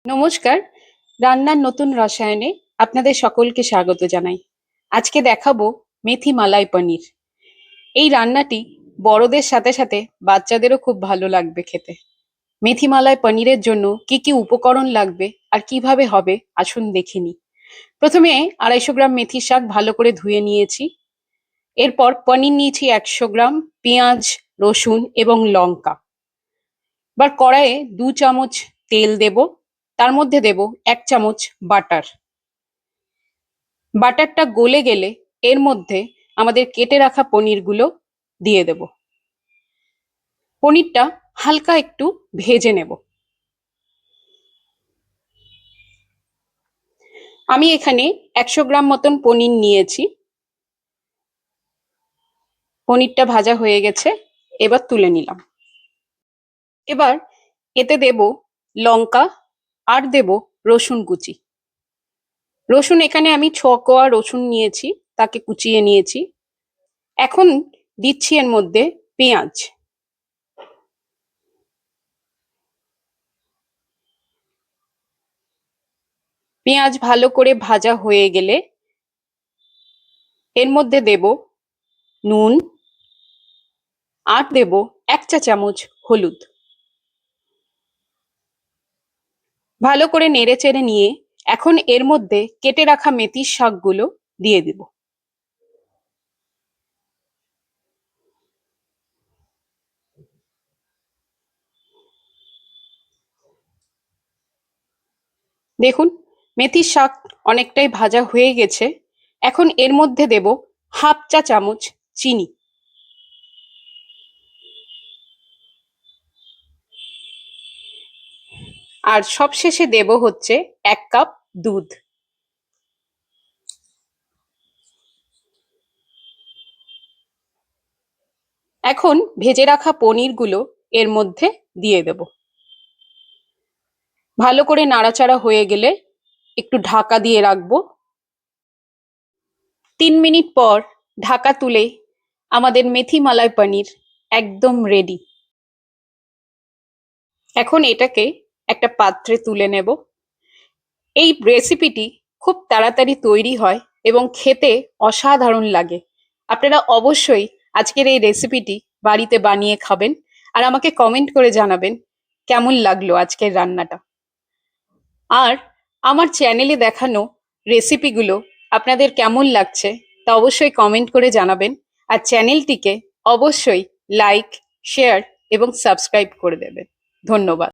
নমস্কার। রান্নার নতুন রসায়নে আপনাদের সকলকে স্বাগত জানাই। আজকে দেখাবো মেথি মালাই পনির। এই রান্নাটি বড়দের সাথে সাথে বাচ্চাদেরও খুব ভালো লাগবে খেতে। মেথি মালাই পনিরের জন্য কি কি উপকরণ লাগবে আর কিভাবে হবে আসুন দেখে নিই। প্রথমে 250 গ্রাম মেথির শাক ভালো করে ধুয়ে নিয়েছি। এরপর পনির নিয়েছি 100 গ্রাম, পেঁয়াজ, রসুন এবং লঙ্কা। এবার কড়াইয়ে 2 চামচ তেল দেব, তার মধ্যে দেব 1 চামচ বাটার। বাটারটা গলে গেলে এর মধ্যে আমাদের কেটে রাখা পনিরগুলো দিয়ে দেব। পনিরটা হালকা একটু ভেজে নেব। আমি এখানে 100 গ্রাম মতন পনির নিয়েছি। পনিরটা ভাজা হয়ে গেছে, এবার তুলে নিলাম। এবার এতে দেব লঙ্কা আর দেব রসুন কুচি। রসুন এখানে আমি 6 কোয়া রসুন নিয়েছি, তাকে কুচিয়ে নিয়েছি। এখন দিচ্ছি এর মধ্যে পেঁয়াজ। পেঁয়াজ ভালো করে ভাজা হয়ে গেলে এর মধ্যে দেব নুন আর দেব 1 চা চামচ হলুদ। ভালো করে নেড়েচেড়ে নিয়ে এখন এর মধ্যে কেটে রাখা মেথির শাকগুলো দিয়ে দেব। দেখুন মেথির শাক অনেকটাই ভাজা হয়ে গেছে। এখন এর মধ্যে দেব 1/2 চা চামচ চিনি। আর সবশেষে দেব হচ্ছে 1 কাপ দুধ। এখন ভেজে রাখা পনিরগুলো এর মধ্যে দিয়ে দেব। ভালো করে নাড়াচাড়া হয়ে গেলে একটু ঢাকা দিয়ে রাখবো। 3 মিনিট পর ঢাকা তুলে আমাদের মেথি মালাই পনির একদম রেডি। এখন এটাকে একটা পাত্রে তুলে নেব। এই রেসিপিটি খুব তাড়াতাড়ি তৈরি হয় এবং খেতে অসাধারণ লাগে। আপনারা অবশ্যই আজকের এই রেসিপিটি বাড়িতে বানিয়ে খাবেন আর আমাকে কমেন্ট করে জানাবেন কেমন লাগলো আজকের রান্নাটা। আর আমার চ্যানেলে দেখানো রেসিপিগুলো আপনাদের কেমন লাগছে তা অবশ্যই কমেন্ট করে জানাবেন। আর চ্যানেলটিকে অবশ্যই লাইক, শেয়ার এবং সাবস্ক্রাইব করে দেবেন। ধন্যবাদ।